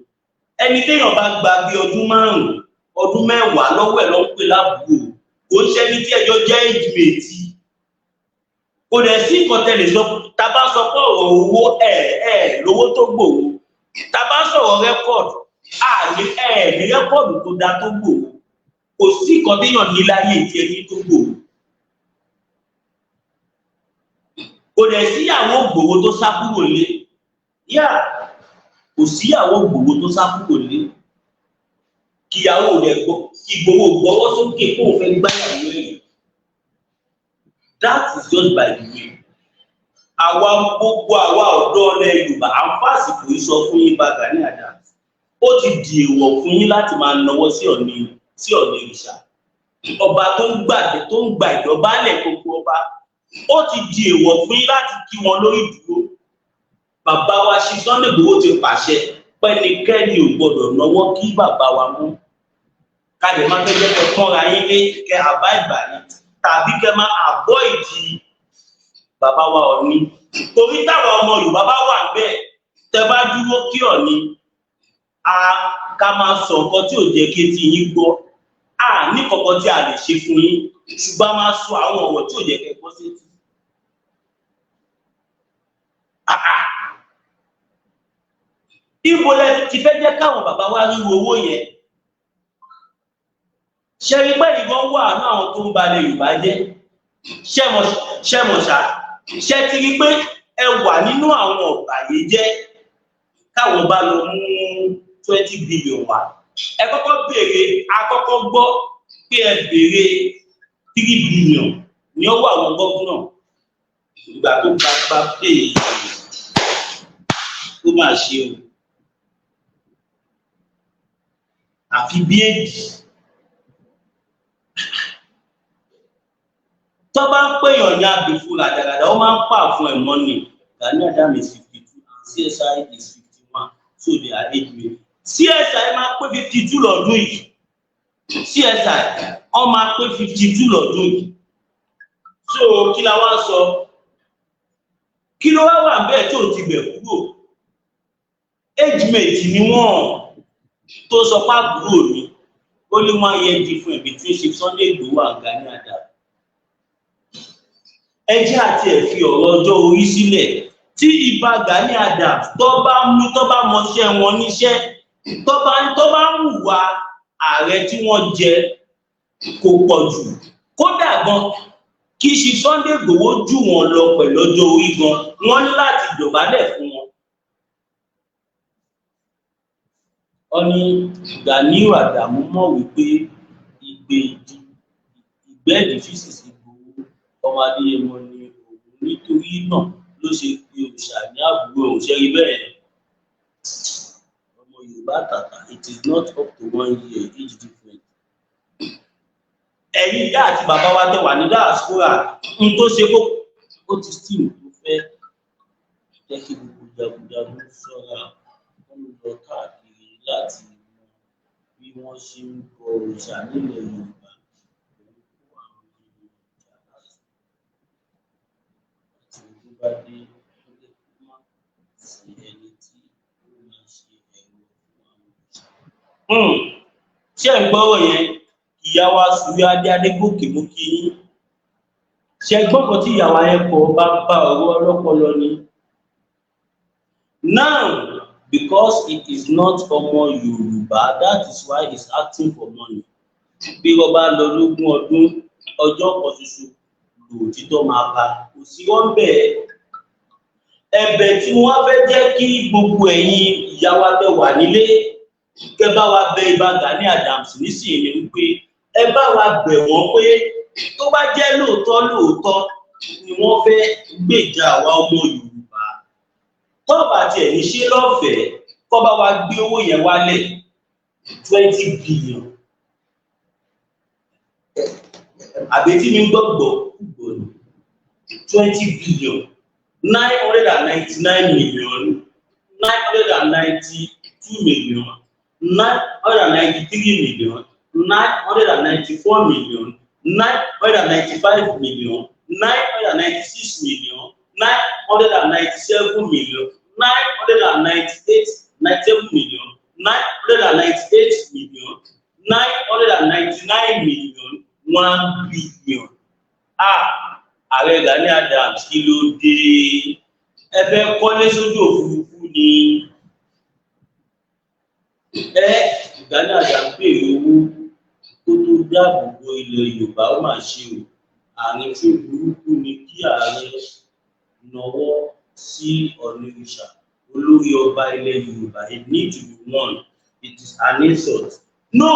Ẹni téèyàn bá gba bí ọdún 5 ọdún 10 lọ́wọ́ ẹ̀ ló ń pè lábúrò. Kò ń ṣẹ́ni tí ẹjọ́ jẹ́ ìjìmẹ̀tì. Kò dẹ̀ sí nǹkan tẹ́lẹ̀ sọ tá bá sọ pé ọ̀rọ̀ owó lówó tó gbòòrò. Tá bá sọ̀rọ̀ rẹ́kọ̀dù ní rẹ́kọ̀dù tó dá tó gbòòrò. Kò sí nǹkan téèyàn ní láyé tí ẹni tó gbòòrò. Kò dẹ̀ síyàwó Ìgbòho tó sá kúrò lé. Kò síyàwó Ìgbòho tó sá kúrò lé. Kíyàwó rẹ̀ Ìgbòho gbọ́wọ́ sókè kó o fẹ́ gbáyàwó ẹ̀. That is just by the way. Gbogbo àwa ọ̀dọ́ ilẹ̀ Yorùbá à ń fàsìkò yìí sọ fún yín bá Gani Adams. Ó ti di èèwọ̀ fún yín láti máa nawọ́ sí Ọ̀ọ̀ni ìrìṣà. Ọba tó ń gba ìdọ̀bálẹ̀ gbogbo ọba. Ó ti di èèwọ̀ fún yín láti kí wọn lórí dúró. Bàbá wa ṣe Sunday Igboho ti pàṣẹ pẹ́nikẹ́ni ò gbọdọ̀ nawọ́ kí bàbá wa mú. Káde máa fẹ́ jẹ́ kẹ́ kọ́ra yín lé kẹ́ àbá ìbàní tàbí kẹ́ máa àbọ̀ ìdí bàbá wa Ọ̀ọ̀ni. Torí táwọn ọmọ Yorùbá bá wà bẹ́ẹ̀ tẹ́ bá dúró kí Ọ̀ọ̀ni ká máa sọ nǹkan tí ò jẹ́ kí etí yín gbọ́. Ní kankan tí a lè ṣe fún yín ṣùgbọ́n máa sọ àwọn ọ̀rọ̀ tí ò jẹ́ kẹ́ gbọ́ sí ti. Ibo lẹ ti fẹ́ jẹ́ káwọn bàbá wa rí owó yẹn. Ṣé rí pé ìbọn wà ní àwọn tó ń balẹ̀ Yorùbá jẹ́? Ṣẹ́mọ̀ṣá ṣé ti rí pé ẹ wà nínú àwọn ọ̀bàyéjẹ́ káwọn bá lọ mú 20 billion wá. Ẹ kọ́kọ́ béèrè akọ́kọ́ gbọ́ pé ẹ béèrè 3 billion ní ọwọ́ àwọn gómìnà ìgbà tó bá pè ó máa ṣe o. Àfi bí èdè. Tó tó bá ń pèèyàn ní àbífú làdàgàdà ó máa ń pà fún ẹ̀ mọ́nì. Gani Adams is 52 and CSI is 51, so they are age mate. CSI máa pé 52 lọ́dún yìí. CSI ó máa pé 52 lọ́dún yìí. So kí la wá sọ? Kí ló wá wà bẹ́ẹ̀ tó ti bẹ̀ kúrò? Age mate ni wọ́n tó sọ pé àbúrò mi. Only 1 year difference between Chief Sunday Igboho and Gani Adams. Ẹ jẹ́ àti ẹ̀ fi ọ̀rọ̀ ọjọ́ orí sílẹ̀. Tí ìbá Gani Adams tó bá mọṣẹ́ wọn níṣẹ́, tó bá ń hùwà ààrẹ tí wọ́n jẹ kò pọ̀ jù. Kódà gan kí Chief Sunday Igboho jù wọ́n lọ pẹ̀lú ọjọ́ orí gan, wọ́n ní láti dọ̀bálẹ̀ fún wọn. Wọ́n ní Gani Adams mọ̀ wípé ìgbẹ́ẹ̀dì físìsì Igboho ọmọ Adéyẹmọ ni òun, nítorí náà ló ṣe pé òòṣà ní àbúrò òun. Ṣe rí bẹ́ẹ̀ ọmọ Yorùbá tàtà, it is not up to 1 year age difference. Ẹ̀yin ìyá àti bàbá wa tẹ́ wà ní diaspora ń tó ṣe kó ó ti steam tó fẹ́ jẹ́ kí gbogbo jagunjagun ṣọ́ra wọ́n lọ káàkiri láti mọ bí wọ́n ṣe ń bọ òòṣà nílẹ̀ Yorùbá. Bá dé ó lè má sí ẹni tí ó máa ṣe ẹ̀rọ fún àwọn òòṣà. Ṣé ẹ̀ ń gbọ́rọ̀ yẹn? Ìyá wa Sùúrù Adégòkè mú kí yín. Ṣé ẹ gbọ́kàn tí ìyá wa yẹn kọ bá ọ̀rọ̀ ọlọ́pọlọ ni? Now, because it is not ọmọ Yorùbá, that is why he is asking for money. Bí wọ́n bá lọ lógún ọdún, ọjọ́ kan ṣoṣo lòtítọ́ máa bá. Kò sí wọ́n bẹ́ẹ̀. Ẹ̀bẹ̀ tí wọ́n fẹ́ jẹ́ kí gbogbo ẹ̀yin ìyá wa bẹ̀ wà nílé, kẹ́ bá wa bẹ̀ ìbá Gani Adams nísìnyí wípé ẹ bá wa bẹ̀ wọ́n pé tó bá jẹ́ lóòótọ́ ni wọ́n fẹ́ gbèjà àwa ọmọ Yorùbá, tó bá tiẹ̀ ní ṣe lọ́fẹ̀ẹ́ kó bá wa gbé owó yẹn wálẹ̀ 20 billion. Àbí tí mi gbọ́gbọ́ 20 billion. 999 million, 992 million, 993 million, 994 million, 995 million, 996 million, 997 million, 997 million, 998 million, 999 million, 1 billion. Ààrẹ Gani Adams kí ló dé? Ẹ fẹ́ kọ́lé sójú òfurufú ni? Gani Adams béèrè owó tó tó dáàbò bo ilẹ̀ Yorùbá, ó mà ṣe o. Àárín fún burúkú ni kí ààrẹ nawọ́ sí Ọ̀nìrìṣà, olórí ọba ilẹ̀ Yorùbá. It needs to be one. It is an insult. No!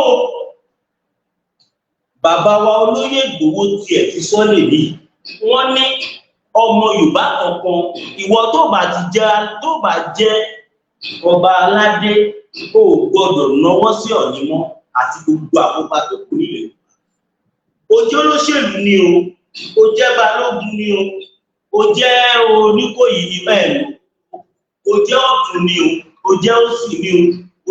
Bàbá wa olóyè Ìgbòho tiẹ̀ ti sọ́lẹ̀ ní. Wọ́n ní ọmọ Yorùbá kankan, ìwọ tó bá jẹ́ ọba aládé, ó gbọ́dọ̀ nawọ́ sí Ọ̀ọ̀ni mọ́ àti gbogbo àkópa tó kù nílẹ̀. Ó jẹ́ olóṣèlú ni o, ó jẹ́ balógun ni o, ó jẹ́ Oníkòyí ní bẹ́ẹ̀ ni, ó jẹ́ Ọ̀tún ni o, ó jẹ́ Òsì ni o,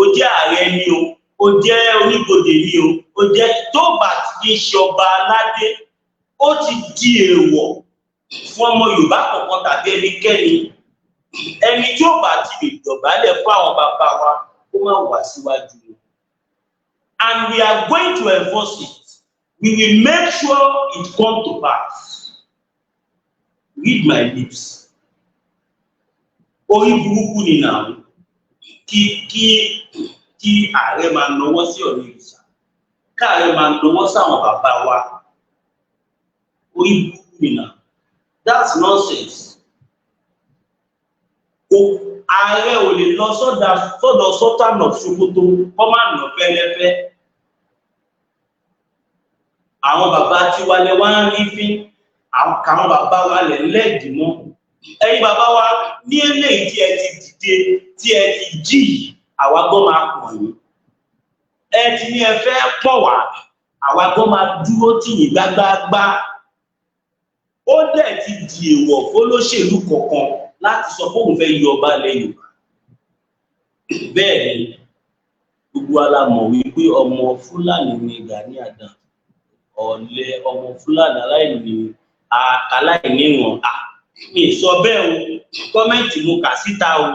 ó jẹ́ Ààrẹ ni o, ó jẹ́ Onígbòdè ni o, ó jẹ́ tó bá ti ṣe ọba aládé, ó ti di èèwọ̀ fún ọmọ Yorùbá kankan tàbí ẹnikẹ́ni. Ẹni tí ó bá ti lè dọ̀bálẹ̀ fún àwọn bàbá wa kó má wá síwájú. And we are going to enforce it. We will make sure it come to pass. Read my lips. Orí burúkú ni náà kí ààrẹ máa nawọ́ sí Ọ̀nìrìṣà, káàrẹ máa nawọ́ sáwọn bàbá wa. Orí burúkú ni náà. That's nonsense. Ààrẹ ò lè lọ sọ́dọ̀ Sultan of Sokoto kọ́ máa nà fẹ́lẹ́fẹ́. Àwọn bàbá tiwa lẹ wá ń rí fín, àwọn bàbá wa lẹ̀ lẹ́ẹ̀dì mọ́. Ẹ̀yin bàbá wa ní eléyìí tí ẹ ti dìde, tí ẹ ti jí, àwa gbọ́ máa pọ̀ yín. Ẹ ti ní ẹ fẹ́ pọ̀ wá, àwa gbọ́ máa dúró tì yín gbágbáágbá. ó dẹ̀ ti di èèwọ̀ fólóṣèlú kọ̀ọ̀kan láti sọ pé òun fẹ́ yọ ọba lẹ́yìn. Bẹ́ẹ̀ ni gbogbo wa la mọ̀ wípé ọmọ Fúlàní ni Gani Adams, ọ̀lẹ ọmọ Fúlàní aláìníran. Mi sọ bẹ́ẹ̀ o, kọ́mẹ́ǹtì mo kà síta o.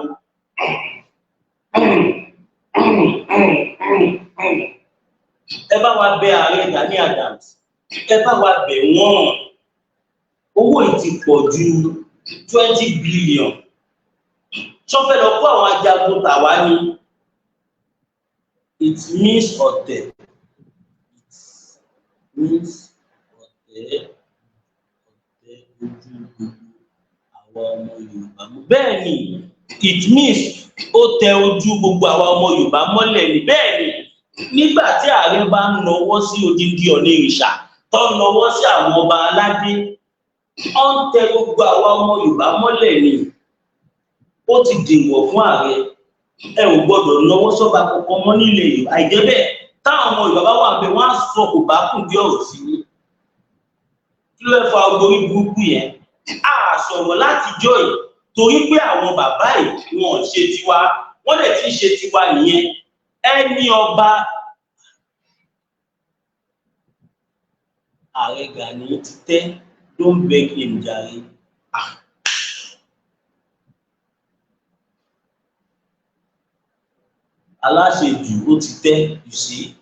Ẹ bá wa bẹ Ààrẹ Gani Adams, ẹ bá wa bẹ̀ wọ́n. Owó yìí ti pọ̀ ju 20 billion. Ṣọ́fẹ́ lọ kó àwọn ajagun tàwa ni. It means ọ̀tẹ̀. It means ọ̀tẹ̀ ojú gbogbo àwa ọmọ Yorùbá. Bẹ́ẹ̀ ni, it means ó tẹ ojú gbogbo àwa ọmọ Yorùbá mọ́lẹ̀ ni. Bẹ́ẹ̀ ni, nígbà tí Ààrẹ bá ń nawọ́ sí odindi Ọ̀nìrìṣà tó ń nawọ́ sí àwọn ọba aládé, ó ń tẹ gbogbo àwa ọmọ Yorùbá mọ́lẹ̀ ni. Ó ti dèwọ̀ fún Ààrẹ. Ẹ ò gbọdọ̀ nawọ́ sọ́ba kankan mọ́ nílẹ̀ Yorùbá. Àìjẹ́ bẹ́ẹ̀, táwọn ọmọ Yorùbá bá wà bẹ́ẹ̀, wọ́n á sọ kò bá kùn bí ọ̀rọ̀ sí i. Kí ló fa orí burúkú yẹn? A sọ̀rọ̀ láti jọ́ yìí torí pé àwọn bàbá yìí wọn ṣe tiwa, wọ́n dẹ̀ ti ṣe tiwa nìyẹn. Ẹni ọba Ààrẹ Gani ti tẹ́, don't beg him jàre. Aláṣejù ó ti tẹ́, you see.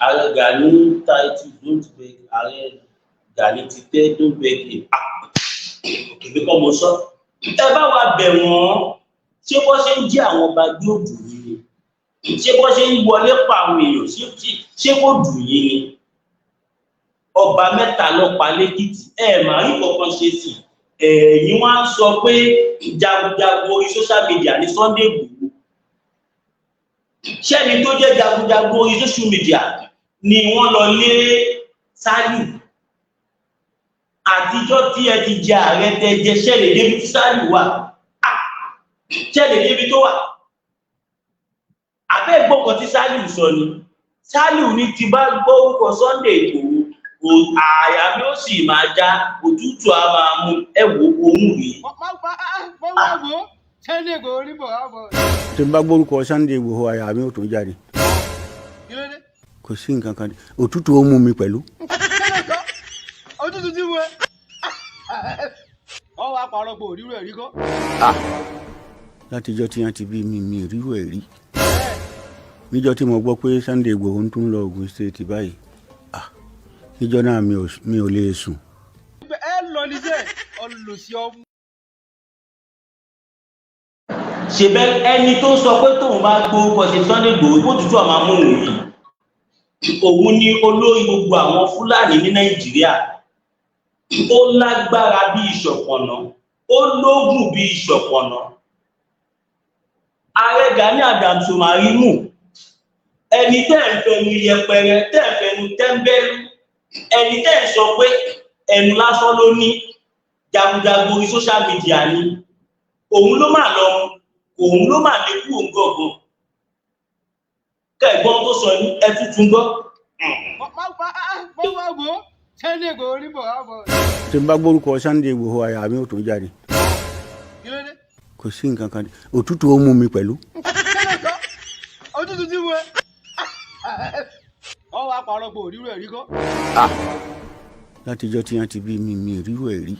Ààrẹ Gani title don't beg. Ààrẹ Gani ti tẹ́, don't beg him. Òkèbí kọ́ mo sọ. Ẹ bá wa bẹ̀ wọ́n. Ṣé bọ́ ṣe ń jí àwọn ọba gbé òdù yìí ni? Ṣé bọ́ ṣe ń wọlé pa àwọn èèyàn? Ṣé kò dùn yín ni? Ọba mẹ́ta ló pa lẹ́kìtì. Màá rí kankan ṣe sí. Ẹ̀yin wá ń sọ pé jagunjagun orí social media ní Sunday Igboho. Ṣẹ́ni tó jẹ́ jagunjagun orí social media ni wọ́n lọ lé Saliu. Àtijọ́ tí ẹ ti jẹ ààrẹ tẹ jẹ ṣẹlẹ̀ débi tí Saliu wà. Ṣẹlẹ̀ débi tó wà. Àbẹ́ ìgbọ́kàn tí Saliu sọ ni. Saliu ní ti bá gbọ́ orúkọ Sunday Igboho, àyà mi ó sì máa já, òtútù á máa mú. Ẹ wo ohun rí.
Tí n bá gbórúkọ Sunday Igboho, àyà mi ò tún jáde. Kò sí nǹkan kan. Òtútù ó mú mi pẹ̀lú.
Òtútù tí mo ẹ. Wọ́n wá parọ́ pé òrírò ẹ̀rí kọ́.
Látijọ́ tí wọ́n ti bí mi rírò ẹ̀ rí. Níjọ́ tí mo gbọ́ pé Sunday Igboho ń tún lọ Ògùn State báyìí, níjọ́ náà mi ò lè sùn.
Ẹ lọ níṣẹ́ olùsí ọmú.
Ṣèbẹ́ ẹni tó sọ pé tóun bá gbórúkọ sí Sunday Igboho tó tútù àmà mú òun yìí. Òun ni olórí gbogbo àwọn Fúlàní ní Nàìjíríà. Ó lágbára bí ìṣọ̀pọ̀nà, ó lóògùn bí ìṣọ̀pọ̀nà. Ààrẹ Gani Adams ò máa rí mú. Ẹni tẹ́ ń fẹnu yẹpẹrẹ, tẹ́ ń fẹnu tẹ́ńbẹ́lú, ẹni tẹ́ ń sọ pé ẹnu lásán ló ní, jagunjagun orí social media ni. Òun ló máa lọ, òun ló máa lè kú òun gọ̀gàn. Kẹ̀gbọ́n tó sọ ní ẹ tuntun gbọ́.
Sunday Igboho ní bọ̀ wá bọ̀.
Tí n bá gbórúkọ Sunday Igboho, àyà mi ò tún jáde. Kò sí nǹkan kan. Òtútù ó mú mi pẹ̀lú.
Òtútù tí mo ẹ. Wọ́n wá parọ́ pé òrírò ẹ̀rí kọ́.
Látijọ́ tí wọ́n ti bí mi rírò ẹ̀ rí.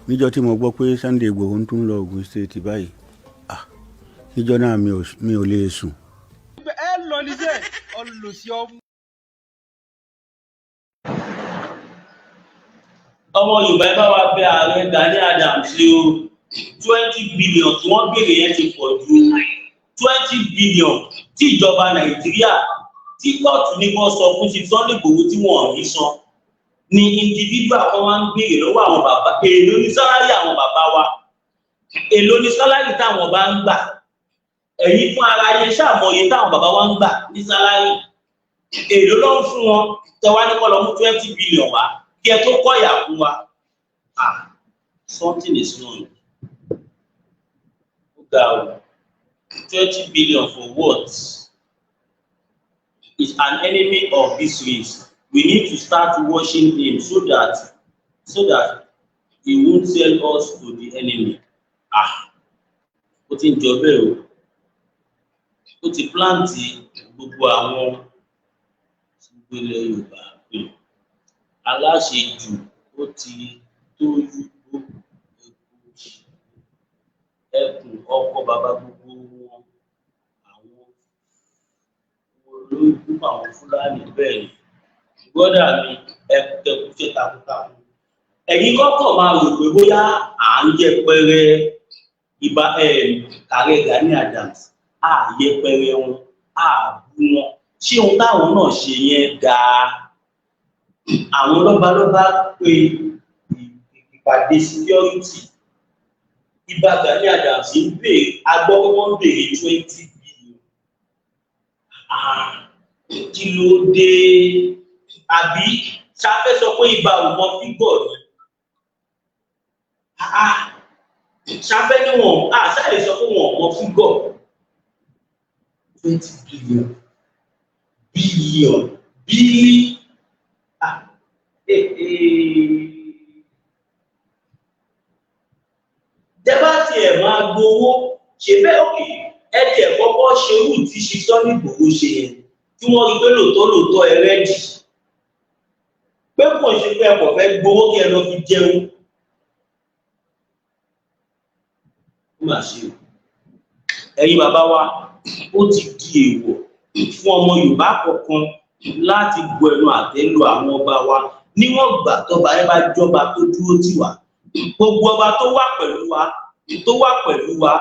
Níjọ́ tí mo gbọ́ pé Sunday Igboho ń tún lọ Ògùn State báyìí, níjọ́ náà mi ò lè sùn.
Ẹ lọ níṣẹ́ olùsí ọmú.
Ọmọ Yorùbá ẹ bá wa bẹ̀ Ààrẹ Gani Adams sí o. 20 billion tí wọ́n béèrè yẹn ti pọ̀ ju 20 billion tí ìjọba Nàìjíríà tí kóòtù ní kó sọ fún ti Sunday Igboho tí wọ́n ò ní san ni individual kan wá ń béèrè lọ́wọ́ àwọn bàbá. Èló ní sálárì àwọn bàbá wa, èló ní sálárì táwọn bá ń gbà. Ẹ̀yin fún ara yẹn ṣàmọye táwọn bàbá wa ń gbà ní sálárì. Èló ló ń fún wọn tẹwàá ní kọ́ lọ mú 20 billion wá kí ẹ tó kọ́ ìyà fún wa. Something is wrong. 20 billion for what? Is an enemy of this race. we need to start watching him so that he won't sell us to the enemy. Ó ti ń jọ bẹ́ẹ̀ o. Ó ti pláǹtì gbogbo àwọn ìgbélé Yorùbá pé aláṣejù ó ti tó yúgbó ẹkùn ọkọ bàbá gbogbo wọn àwọn olóògùn àwọn Fúlàní bẹ́ẹ̀ ni. Gbọ́dọ̀ mi ẹkùn ṣe takuntakun. Ẹ̀yin kọ́kọ́ máa rò pé bóyá à ń yẹpẹrẹ Ààrẹ Gani Adams, yẹpẹrẹ wọn, bú wọn. Ṣé ohun táwọn náà ṣe yẹn dáa? Àwọn lọ́balọ́ba pé ìpàdé security. Ìbá Gani Adams ń béèrè, agbọ́ pé wọ́n ń béèrè 20 billion. Kí ló dé? Àbí ṣáfẹ́ sọ pé ìbá ò mọ fígọ̀ ni? Ṣáfẹ́ ní wọn, ṣáà sọ pé wọn ò mọ fígọ̀. 20 billion. Bílí. Jẹ́bá tiẹ̀ máa gbowó, ṣe bẹ́ẹ̀ òkè ẹ̀dì ẹ̀kọ́kọ́ ṣerú tí ṣe sọ ní gbogbo ṣe yẹn tí wọ́n rí pé lóòótọ́ ẹ rẹ́dì. Pé kò ṣe pé ẹ̀kọ́ fẹ́ gbowó kí ẹ lọ fi jẹun. Ó mà ṣe o. Ẹ̀yin bàbá wa, ó ti di èèwọ̀ fún ọmọ Yorùbá kọ̀ọ̀kan láti gbọ́ ẹnu àtẹ́ lu àwọn ọba wa níwọ̀n gbà tọ́ba ẹ bá jọba tó dúró tì wá. Gbogbo ọba tó wà pẹ̀lú wa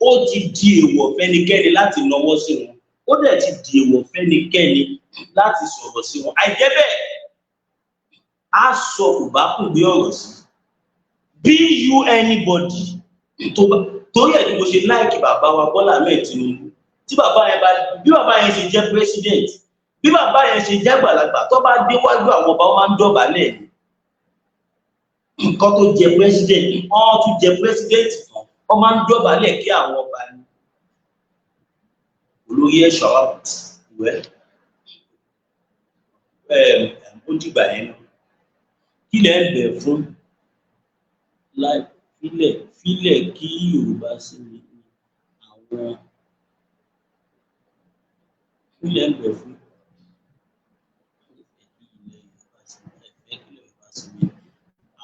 ó ti di èèwọ̀ fẹ́nikẹ́ni láti nawọ́ sí wọn. Ó dẹ̀ ti di èèwọ̀ fẹ́nikẹ́ni láti sọ̀rọ̀ sí wọn. Àìjẹ́ bẹ́ẹ̀ á sọ kò bá kù gbé ọ̀rọ̀ sí. Be you anybody torí ẹ̀ ni mo ṣe láìkì bàbá wa Bọ́lá Ahmed Tinubu. Bí bàbá yẹn ṣe jẹ́ president, bí bàbá yẹn ṣe jẹ́ àgbàlagbà, tó bá déwájú àwọn ọba wọn máa ń dọ̀bálẹ̀ ni. Nǹkan tó jẹ president, wọ́n tún jẹ president kan, wọ́n máa ń dọ̀bálẹ̀ kí àwọn ọba ní. Olórí ẹ̀ṣọ́ ìwẹ́ ó dìgbà yẹn náà. Kí lẹ́ ń bẹ̀ fún láì fílẹ̀ kí Yorùbá sí ní àwọn ilẹ̀ ń bẹ̀ fún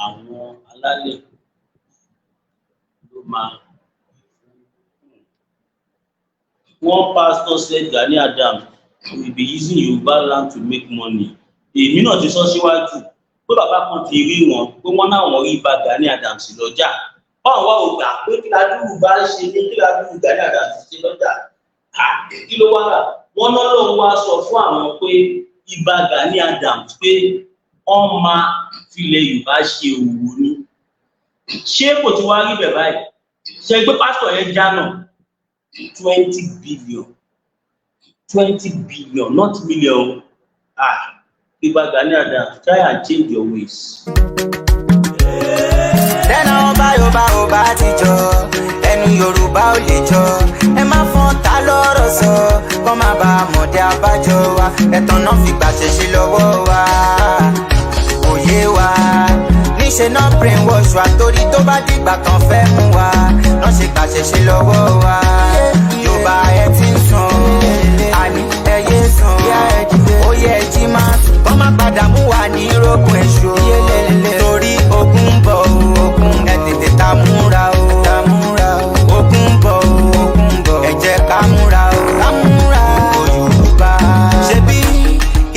àwọn alálẹ̀ ló máa one pastor said Gani Adams will be using Yoruba land to make money. Èmi náà ti sọ síwájú pé bàbá kan ti rí wọn pé wọ́n náà wọ́n rí Ìbà Gani Adams lọ́jà. Báwọn wá ògbà pé kí ládùúgbò bá ṣe ní kí ládùúgbò Gani Adams ṣe lọ́jà. Kí ló wá rà? Wọ́n lọ́lọ́run wá sọ fún àwọn pé Ìbà Gani Adams pé wọ́n máa filẹ̀ Yorùbá ṣe òwò ni. Ṣé kò ti wá rí bẹ̀ báyìí? Ṣé pé pásítọ̀ yẹn já náà 20 billion not million. Ìbà Gani Adams, try and change your ways.
Lẹ́nu ọba ti jọ ẹnu Yorùbá ò lè jọ ẹ má fọ́n ta lọ́rọ̀ sọ kọ́ má ba àmọ̀dé abájọ wa ẹ̀tàn náà fi gbàṣẹ ṣe lọ́wọ́ wa òye wa níṣẹ́ náà brainwash wa torí tó bá dìgbà kan fẹ́ mú wa náà ṣe gbàṣẹ ṣe lọ́wọ́ wa Yorùbá ẹ ti ń sùn àní ẹ yé sùn ó yẹ ẹ jí máa sùn kọ́ má padà mú wa ní rógùn èṣù torí ogun ń bọ̀ ẹ tètè ta múra o ogun ń bọ̀ ẹ jẹ́ ká múra o Yorùbá. Ṣebí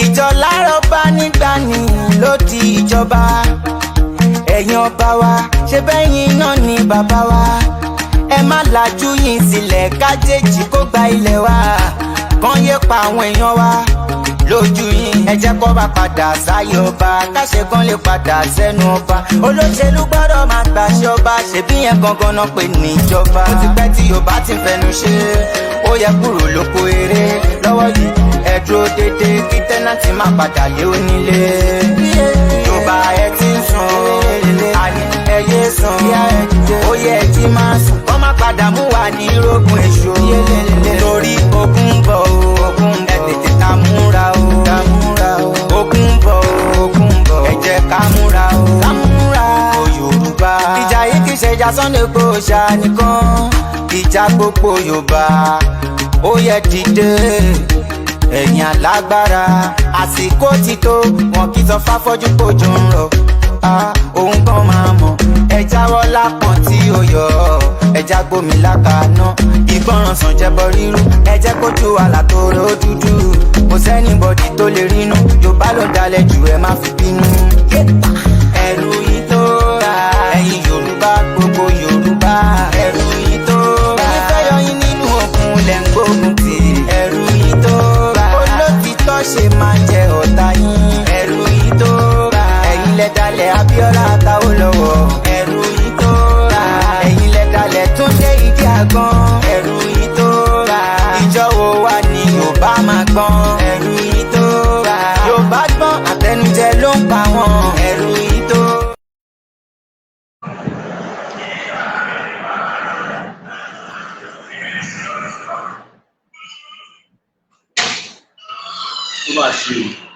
ìjọ lárọ̀bá nígbà ní ló di ìjọba ẹ̀yin ọba wa ṣe bẹ́yìn náà ni bàbá wa ẹ má lajú yín sílẹ̀ kájèjì kó gba ilẹ̀ wa kàn yé pa àwọn èèyàn wa lójú yín ẹ jẹ́ kó bá padà sáyé ọba káṣe kan lè padà sẹ́nu ọba olóṣèlú gbọ́dọ̀ máa gbàṣẹ ọba ṣebí yẹn gangan náà pè ní ìjọba ó ti pẹ́ tí Yorùbá ti ń fẹnu ṣe ó yẹ kúrò lóko eré lọ́wọ́ yìí ẹ dúró dédé kí tẹ́nàtì má padà lé onílé Yorùbá ẹ ti ń sùn àní ẹ yé sùn ó yẹ ẹ jí máa sùn kọ́ má padà mú wa ní rógùn èṣù torí ogun ń bọ̀ ẹ tètè ta múra o ogun ń bọ̀ ìjà Sunday Igboho ṣá nìkan ìjà gbogbo Yorùbá ó yẹ dìde ẹ̀yin alágbára àsìkò ti tó wọn kì í sọ fáfọ́jú pójú ń rọ̀ òun kan máa mọ̀ ẹ jáwọ́ lápọ̀n tí ó yọ ẹ já gbómi lákàánú ìgbọràn sàn jẹbọ rírú ẹ jẹ́ kójú àlà tó rò dúdú kò sẹ́nìbọ̀dì tó lè rínú Yorùbá ló dalẹ̀ jù ẹ má fi bínú. ẹ̀rù yìí tó ra ẹ̀yin Yorùbá gbogbo Yorùbá ẹ̀rù yìí tó ra ìfẹ́ yọ yín nínú òkun lẹ́ ń gbógun tì ẹ̀rù yìí tó ra olótìtọ́ ṣe máa jẹ ọ̀tá yín ẹ̀rù yìí tó ra ẹ̀yin lẹ dalẹ̀ Abíọ́lá àtàwọn lọ́wọ́ ẹ̀rù yìí tó ra ẹ̀yin lẹ dalẹ̀ Túndé Ìdí Àgbọn ẹ̀rù yìí tó ra ìjọ wo wà ní Yorùbá máa gbọ́n ẹ̀rù yìí tó ra Yorùbá gbọ́n àtẹnujẹ ló ń pa wọn ẹ̀rù yìí tó.
ó mà ṣe o.